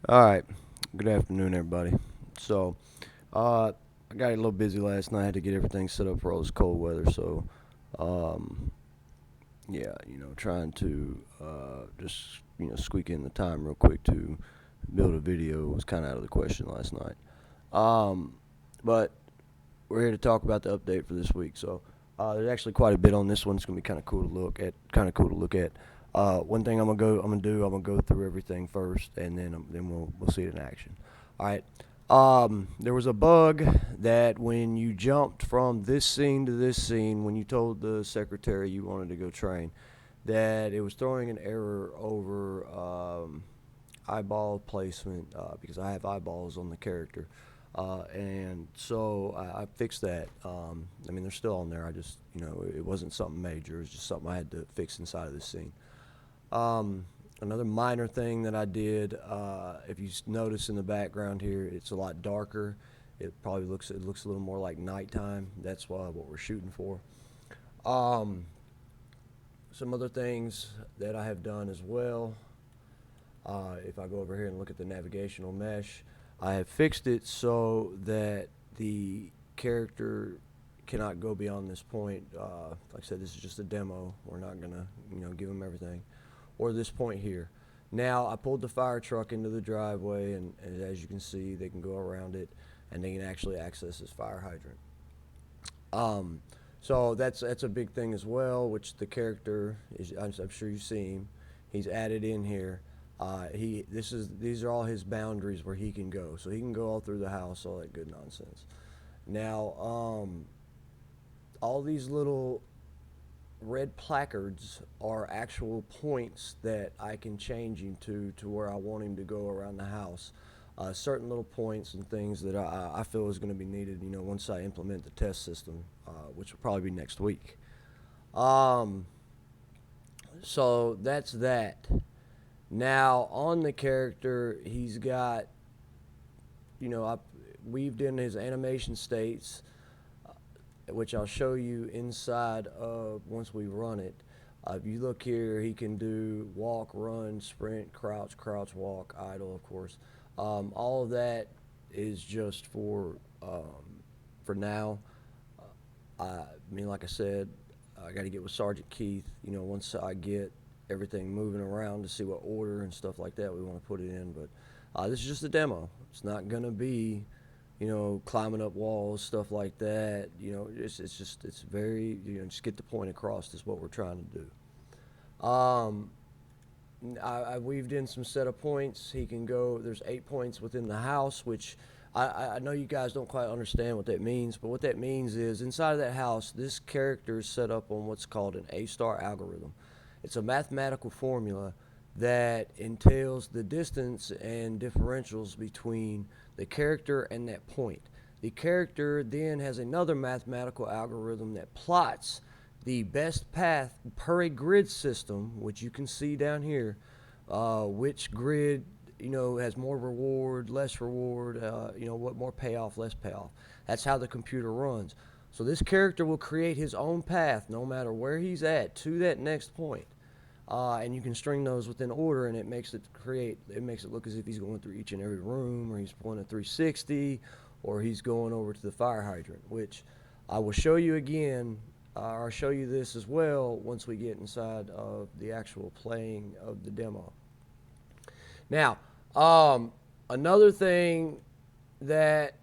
All right. Good afternoon, everybody. So, I got a little busy last night. I had to get everything set up for all this cold weather. So, um, yeah, trying to just squeak in the time real quick to build a video was kind of out of the question last night. Um, but we're here to talk about the update for this week. So, there's actually quite a bit on this one. It's gonna be kind of cool to look at. One thing I'm gonna go through everything first, and then we'll see it in action. All right. There was a bug that when you jumped from this scene to this scene, when you told the secretary you wanted to go train, that it was throwing an error over eyeball placement because I have eyeballs on the character. And so I fixed that. I mean, they're still on there. I just, it wasn't something major. It was just something I had to fix inside of the scene. Another minor thing that I did, if you notice in the background here, it's a lot darker. It looks a little more like nighttime. That's what we're shooting for. Um, some other things that I have done as well. If I go over here and look at the navigational mesh, I have fixed it so that the character cannot go beyond this point. Like I said, this is just a demo. We're not gonna, give them everything, or this point here. Now I pulled the fire truck into the driveway, and as you can see, they can go around it, and they can actually access this fire hydrant. Um, so that's a big thing as well, which the character is. I'm sure you see him. He's added in here. These are all his boundaries where he can go. So he can go all through the house, all that good nonsense. Now, all these little red placards are actual points that I can change him to where I want him to go around the house. Certain little points and things that I feel is going to be needed, once I implement the test system, which will probably be next week. Um, so that's that. Now on the character, he's got, I weaved in his animation states, which I'll show you inside of once we run it. If you look here, he can do walk, run, sprint, crouch, walk, idle, of course. All of that is just for now. I mean, like I said, I got to get with Sergeant Keith. Once I get everything moving around to see what order and stuff like that we want to put it in. But this is just a demo. It's not gonna be, climbing up walls, stuff like that. It's very, just get the point across. Is what we're trying to do. I weaved in some set of points. He can go. There's 8 points within the house, which I know you guys don't quite understand what that means, but what that means is inside of that house, this character is set up on what's called an A-star algorithm. It's a mathematical formula that entails the distance and differentials between the character and that point. The character then has another mathematical algorithm that plots the best path per a grid system, which you can see down here, which grid has more reward, less reward, what more payoff, less payoff. That's how the computer runs. So this character will create his own path no matter where he's at to that next point. And you can string those within order, and it makes it look as if he's going through each and every room, or he's pulling a 360, or he's going over to the fire hydrant, which I will show you again. I'll show you this as well once we get inside of the actual playing of the demo. Now, another thing that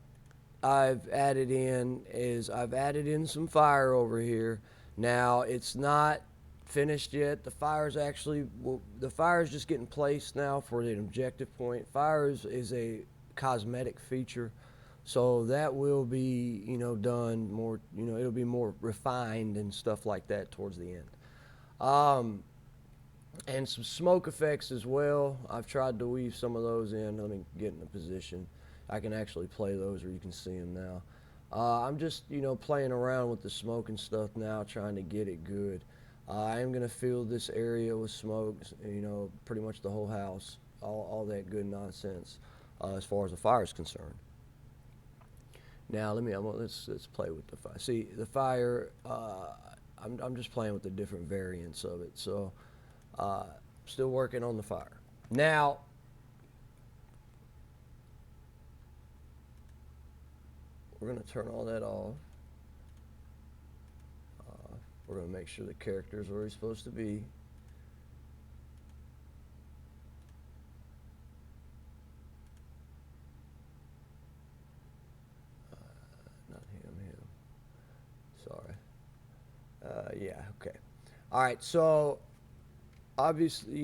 I've added in is I've added in some fire over here. Now, it's not finished yet. The fire is just getting placed now for an objective point. Fire is a cosmetic feature, so that will be done more. It'll be more refined and stuff like that towards the end. Um, and some smoke effects as well. I've tried to weave some of those in. Let me get in a position. I can actually play those, or you can see them now. I'm just playing around with the smoke and stuff now, trying to get it good. I am going to fill this area with smoke, pretty much the whole house, all that good nonsense as far as the fire is concerned. Now let's play with the fire. See the fire. I'm just playing with the different variants of it. So still working on the fire. Now we're going to turn all that off. We're going to make sure the character is where he's supposed to be. Not him. Sorry. Yeah, okay. All right, so obviously,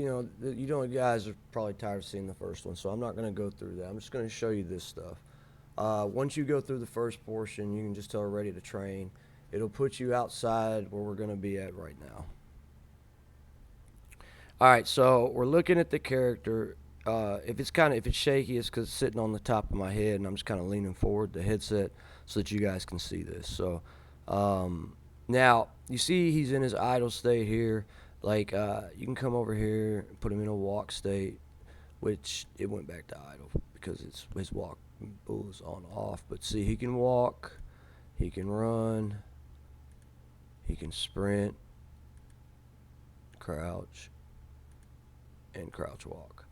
guys are probably tired of seeing the first one, so I'm not going to go through that. I'm just going to show you this stuff. Once you go through the first portion, you can just tell ready to train. It'll put you outside where we're going to be at right now. All right, so we're looking at the character. If it's shaky, it's because it's sitting on the top of my head, and I'm just kind of leaning forward the headset so that you guys can see this. So now you see he's in his idle state here. Like you can come over here and put him in a walk state, which it went back to idle because his walk is on off. But see, he can walk, he can run, he can sprint, crouch, and crouch walk.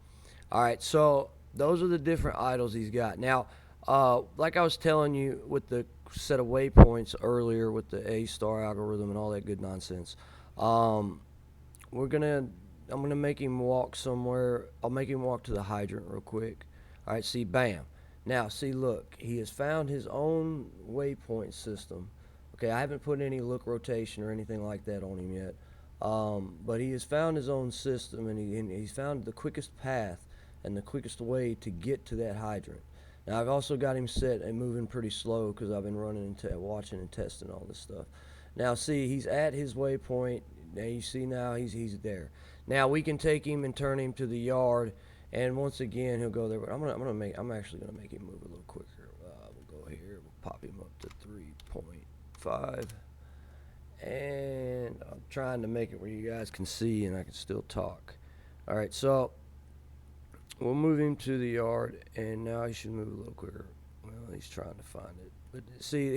All right, so those are the different idles he's got. Now, like I was telling you with the set of waypoints earlier with the A-star algorithm and all that good nonsense, I'm gonna make him walk somewhere. I'll make him walk to the hydrant real quick. All right, see, bam. Now, see, look, he has found his own waypoint system. Okay, I haven't put any look rotation or anything like that on him yet. But he has found his own system, and he's found the quickest path and the quickest way to get to that hydrant. Now, I've also got him set and moving pretty slow because I've been running and watching and testing all this stuff. Now, see, he's at his waypoint. Now, you see now he's there. Now, we can take him and turn him to the yard, and once again, he'll go there. But I'm actually gonna make him move a little quicker. We'll go here. We'll pop him up to 3.5. And I'm trying to make it where you guys can see and I can still talk. All right, so we'll move him to the yard, and now he should move a little quicker. Well, he's trying to find it. But see,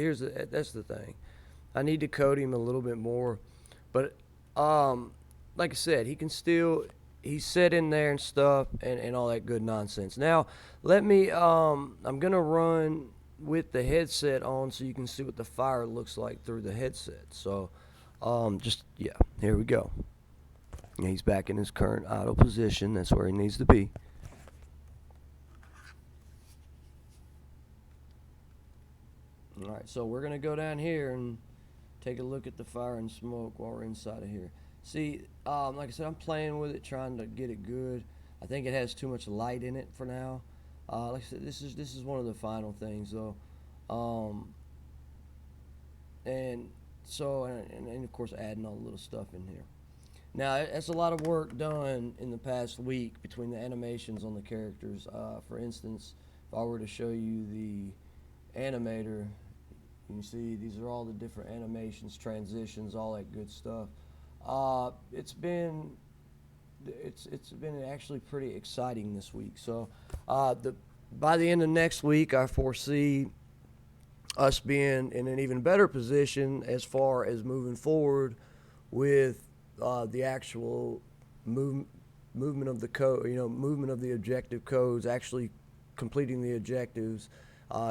that's the thing. I need to code him a little bit more. But like I said, he's set in there and stuff and all that good nonsense. Now, I'm going to run with the headset on so you can see what the fire looks like through the headset. So here we go. He's back in his current idle position. That's where he needs to be. All right, so we're going to go down here and take a look at the fire and smoke while we're inside of here. See, like I said, I'm playing with it, trying to get it good. I think it has too much light in it for now. Like I said, this is one of the final things, though. And of course, adding all the little stuff in here. Now, that's a lot of work done in the past week between the animations on the characters. For instance, if I were to show you the animator, you can see these are all the different animations, transitions, all that good stuff. It's been actually pretty exciting this week. So by the end of next week, I foresee us being in an even better position as far as moving forward with the actual movement of the code, movement of the objective codes, actually completing the objectives,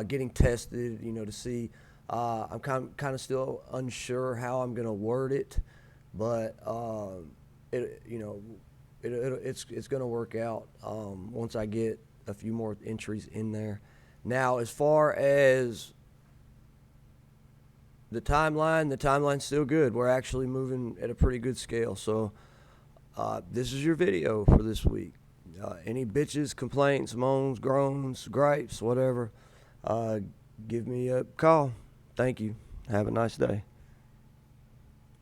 getting tested, to see. I'm kind of still unsure how I'm going to word it, but it's going to work out once I get a few more entries in there. Now, as far as the timeline's still good. We're actually moving at a pretty good scale. So this is your video for this week. Any bitches, complaints, moans, groans, gripes, whatever, give me a call. Thank you. Have a nice day.